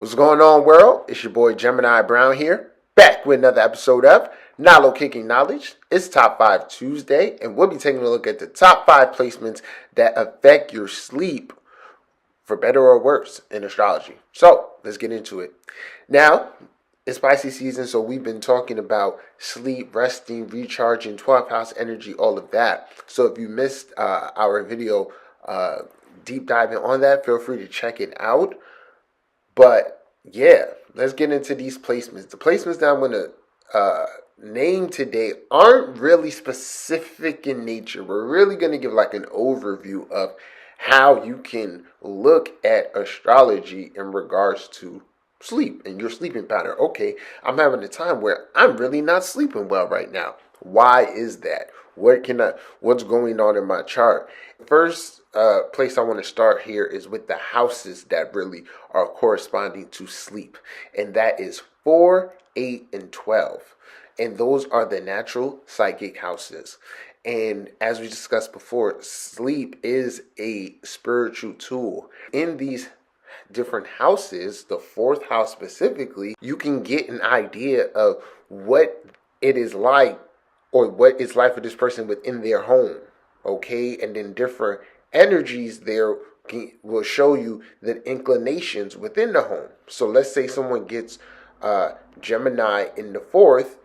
What's going on, world? It's your boy Gemini Brown here, back with another episode of Nalo Kicking Knowledge. It's Top 5 Tuesday, and we'll be taking a look at the top 5 placements that affect your sleep, for better or worse, in astrology. So, let's get into it. Now, it's Pisces season, so we've been talking about sleep, resting, recharging, 12th house energy, all of that. So if you missed our video deep diving on that, feel free to check it out. But yeah, let's get into these placements. The placements that I'm going to name today aren't really specific in nature. We're really going to give like an overview of how you can look at astrology in regards to sleep and your sleeping pattern. Okay, I'm having a time where I'm really not sleeping well right now. Why is that? What's going on in my chart? First place I want to start here is with the houses that really are corresponding to sleep. And that is 4, 8, and 12. And those are the natural psychic houses. And as we discussed before, sleep is a spiritual tool. In these different houses, the 4th house specifically, you can get an idea of what it is like, or what it's like for this person within their home. Okay, and then different energies there will show you the inclinations within the home. So let's say someone gets Gemini in the 4th,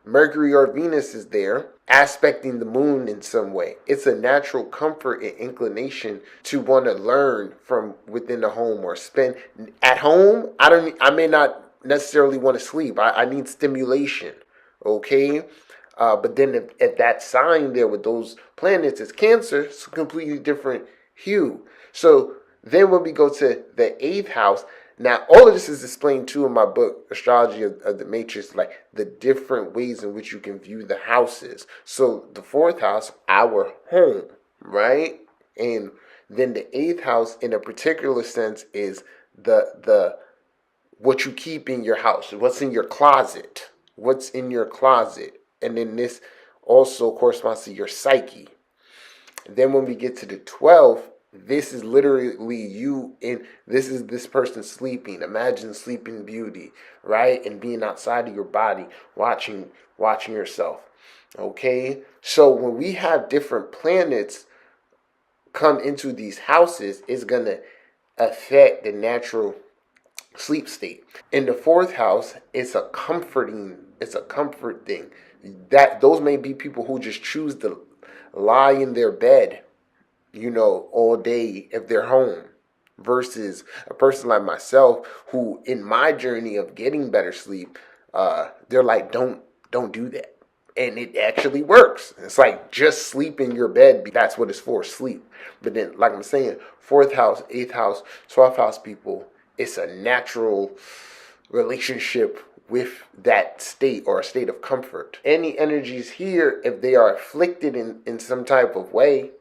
Mercury or Venus is there, aspecting the moon in some way. It's a natural comfort and inclination to want to learn from within the home or spend at home. I may not necessarily want to sleep. I need stimulation. Okay. But then if that sign there with those planets is Cancer, it's a completely different hue. So then when we go to the 8th house, now all of this is explained too in my book, Astrology of the Matrix, like the different ways in which you can view the houses. So the 4th house, our home, right? And then the 8th house in a particular sense is the what you keep in your house, what's in your closet, what's in your closet. And then this also corresponds to your psyche. Then when we get to the 12th, this is literally you this is this person sleeping. Imagine Sleeping Beauty, right? And being outside of your body, watching yourself. Okay? So when we have different planets come into these houses, it's going to affect the natural sleep state. In the 4th house, it's a comfort thing. That those may be people who just choose to lie in their bed, all day if they're home, versus a person like myself who, in my journey of getting better sleep, they're like, don't do that. And it actually works. It's like, just sleep in your bed. That's what it's for, sleep. But then, like I'm saying, 4th house, 8th house, 12th house people, it's a natural relationship with that state, or a state of comfort. Any energies here, if they are afflicted in some type of way,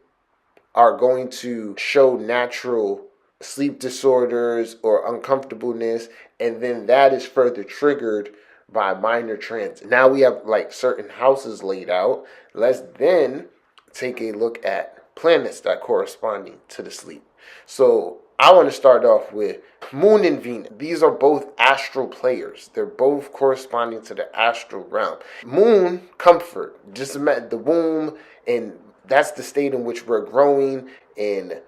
are going to show natural sleep disorders or uncomfortableness, and then that is further triggered by minor transits. Now we have like certain houses laid out. Let's then take a look at planets that are corresponding to the sleep. So I want to start off with Moon and Venus. These are both astral players. They're both corresponding to the astral realm. Moon, comfort. Just imagine the womb, and that's the state in which we're growing, and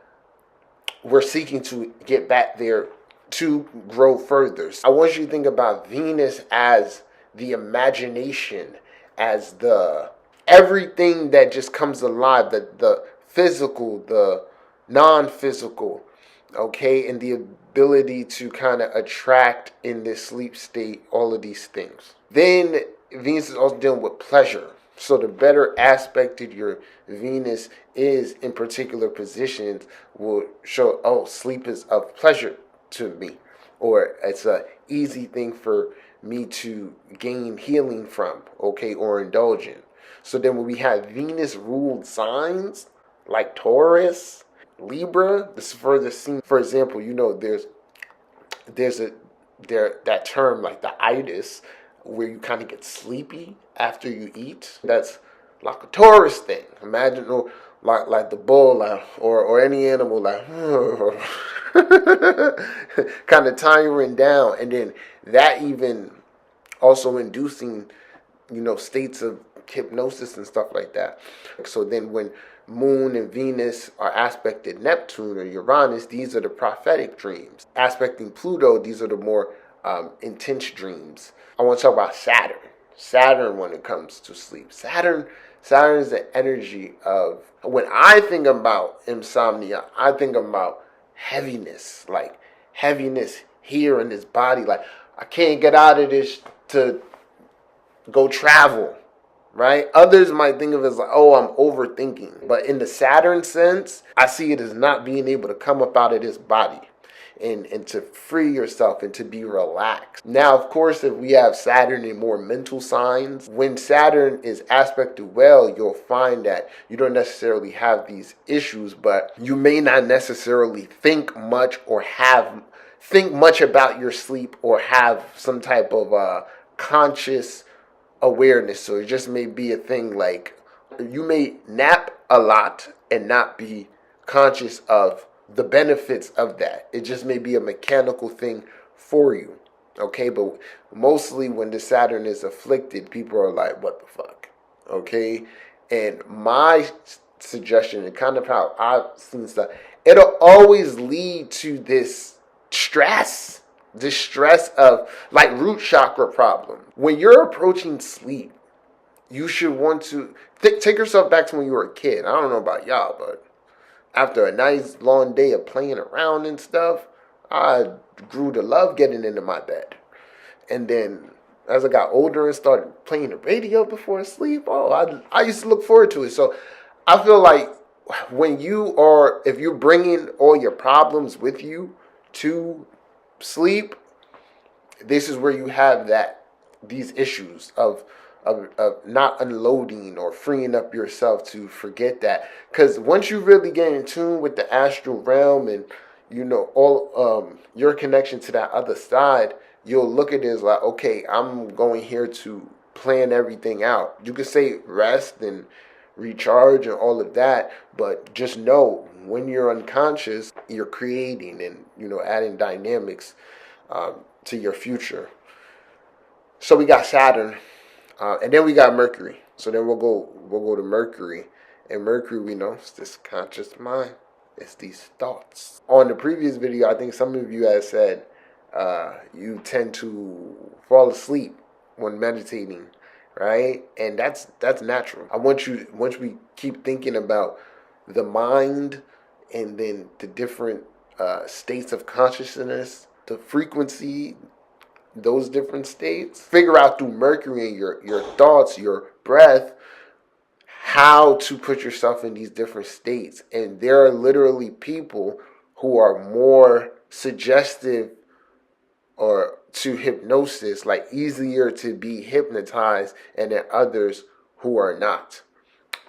we're seeking to get back there to grow further. I want you to think about Venus as the imagination, as the everything that just comes alive, the physical, the non-physical, okay, and the ability to kind of attract in this sleep state, all of these things. Then Venus is also dealing with pleasure. So the better aspected your Venus is in particular positions will show, oh, sleep is of pleasure to me, or it's a easy thing for me to gain healing from, okay, or indulge in. So then when we have Venus ruled signs like Taurus, Libra, this is further seen. For example, there's that term like the itis, where you kind of get sleepy after you eat. That's like a Taurus thing. Imagine, or like the bull, like, or any animal, like kind of tiring down, and then that even also inducing, states of hypnosis and stuff like that. So then when Moon and Venus are aspected Neptune or Uranus, these are the prophetic dreams. Aspecting Pluto, these are the more intense dreams. I want to talk about Saturn. Saturn when it comes to sleep. Saturn is the energy of, when I think about insomnia, I think about heaviness, like heaviness here in this body. Like I can't get out of this to go travel, right? Others might think of it as like, oh, I'm overthinking. But in the Saturn sense, I see it as not being able to come up out of this body and to free yourself and to be relaxed. Now, of course, if we have Saturn in more mental signs, when Saturn is aspected well, you'll find that you don't necessarily have these issues, but you may not necessarily think much or think much about your sleep or have some type of conscious awareness. So it just may be a thing like you may nap a lot and not be conscious of the benefits of that. It just may be a mechanical thing for you. Okay, but mostly when the Saturn is afflicted, people are like, what the fuck? Okay, and my suggestion and kind of how I've seen stuff, it'll always lead to this stress of like root chakra problem. When you're approaching sleep, you should want to take yourself back to when you were a kid. I don't know about y'all, but after a nice long day of playing around and stuff, I grew to love getting into my bed. And then as I got older and started playing the radio before sleep, I used to look forward to it. So I feel like if you're bringing all your problems with you to sleep, this is where you have these issues of not unloading or freeing up yourself to forget that. Because once you really get in tune with the astral realm and all your connection to that other side, you'll look at it as like, okay, I'm going here to plan everything out. You could say rest and recharge and all of that, but just know when you're unconscious, you're creating and adding dynamics to your future. So we got Saturn. And then we got Mercury. So then we'll go to Mercury. And Mercury, we know, it's this conscious mind. It's these thoughts. On the previous video, I think some of you have said you tend to fall asleep when meditating, right? And that's natural. Once we keep thinking about the mind and then the different states of consciousness, the frequency, those different states, figure out through Mercury and your thoughts, your breath, how to put yourself in these different states. And there are literally people who are more suggestive or to hypnosis, like easier to be hypnotized, and then others who are not.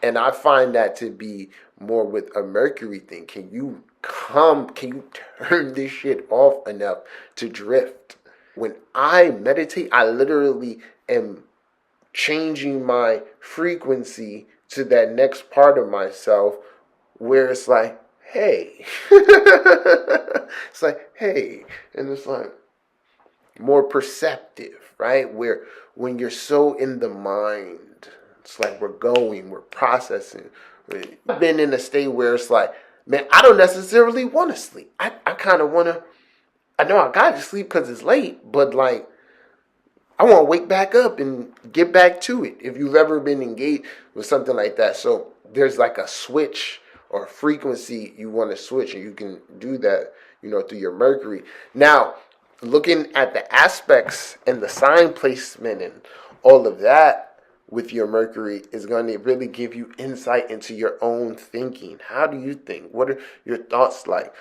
And I find that to be more with a Mercury thing. Can you turn this shit off enough to drift? When I meditate, I literally am changing my frequency to that next part of myself where it's like, hey. It's like, hey. And it's like more perceptive, right? Where when you're so in the mind, it's like we're processing. I've been in a state where it's like, man, I don't necessarily want to sleep. I kind of want to, I know I got to sleep because it's late, but like, I want to wake back up and get back to it. If you've ever been engaged with something like that. So there's like a switch or a frequency you want to switch, and you can do that, through your Mercury. Now, looking at the aspects and the sign placement and all of that with your Mercury is going to really give you insight into your own thinking. How do you think? What are your thoughts like?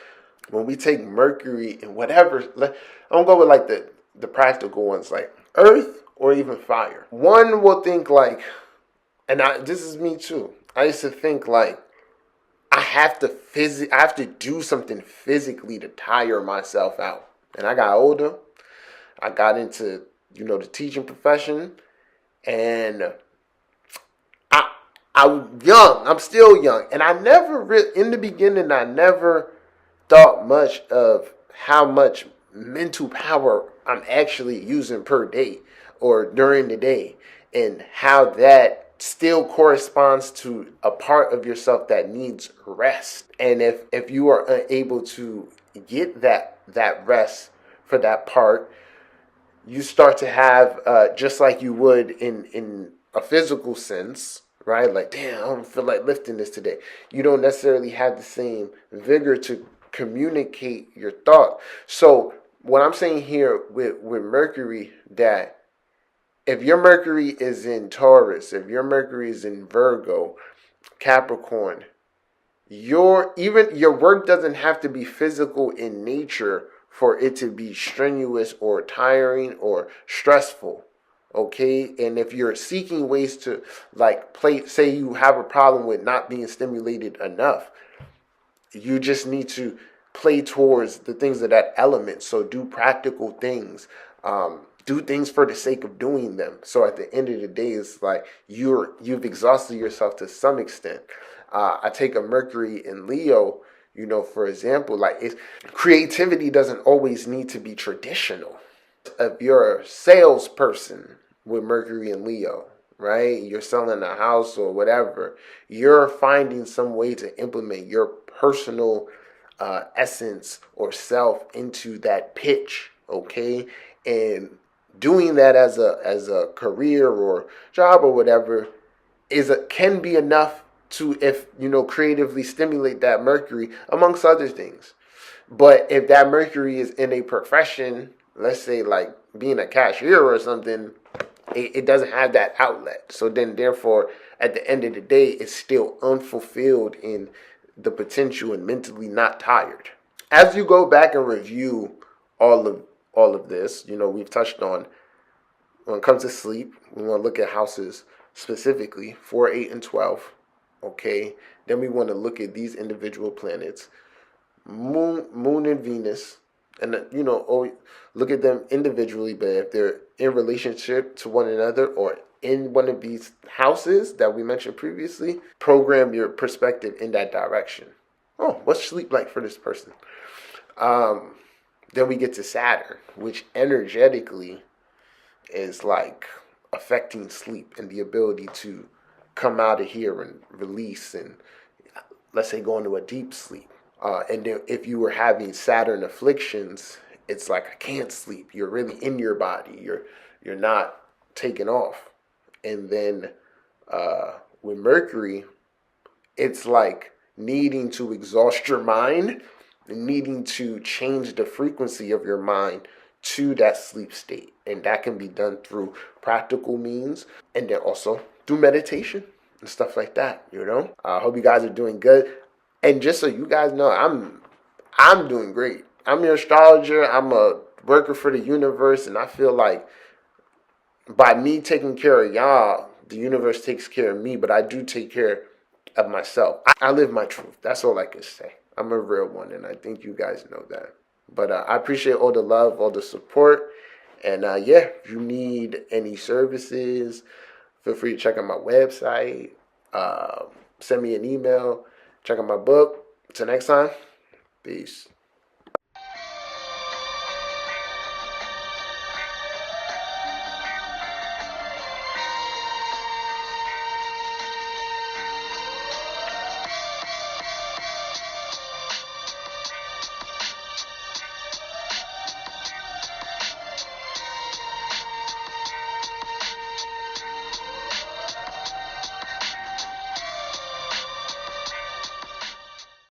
When we take Mercury and whatever, I'm going to go with like the practical ones, like earth or even fire. One will think like, and this is me too. I used to think like, I have to do something physically to tire myself out. And I got older. I got into, the teaching profession, and I'm young. I'm still young. And I never in the beginning, I never thought much of how much mental power I'm actually using per day or during the day, and how that still corresponds to a part of yourself that needs rest. And if you are unable to get that rest for that part, you start to have just like you would in a physical sense, right? Like, damn, I don't feel like lifting this today. You don't necessarily have the same vigor to communicate your thought. So what I'm saying here with Mercury, that if your Mercury is in Taurus, if your Mercury is in Virgo, Capricorn, your work doesn't have to be physical in nature for it to be strenuous or tiring or stressful. Okay, and if you're seeking ways to say you have a problem with not being stimulated enough, you just need to play towards the things of that element. So do practical things. Do things for the sake of doing them. So at the end of the day, it's like you've exhausted yourself to some extent. I take a Mercury in Leo, for example, creativity doesn't always need to be traditional. If you're a salesperson with Mercury and Leo, right? You're selling a house or whatever. You're finding some way to implement your personal essence or self into that pitch, okay? And doing that as a career or job or whatever can be enough to, if creatively stimulate that Mercury, amongst other things. But if that Mercury is in a profession, let's say like being a cashier or something, it doesn't have that outlet. So then therefore at the end of the day, it's still unfulfilled in the potential and mentally not tired. As you go back and review all of this, we've touched on, when it comes to sleep, we want to look at houses specifically 4, 8, and 12. Okay, then we want to look at these individual planets, Moon and Venus, and look at them individually. But if they're in relationship to one another or in one of these houses that we mentioned previously, program your perspective in that direction. Oh, what's sleep like for this person? Then we get to Saturn, which energetically is like affecting sleep and the ability to come out of here and release and, let's say, go into a deep sleep. And then if you were having Saturn afflictions, it's like, I can't sleep. You're really in your body. You're not taking off. And then with Mercury, it's like needing to exhaust your mind and needing to change the frequency of your mind to that sleep state. And that can be done through practical means and then also through meditation and stuff like that, I hope you guys are doing good. And just so you guys know, I'm doing great. I'm your astrologer. I'm a worker for the universe. And I feel like by me taking care of y'all, the universe takes care of me. But I do take care of myself. I live my truth. That's all I can say. I'm a real one. And I think you guys know that. But I appreciate all the love, all the support. And if you need any services, feel free to check out my website. Send me an email. Check out my book. Until next time, peace.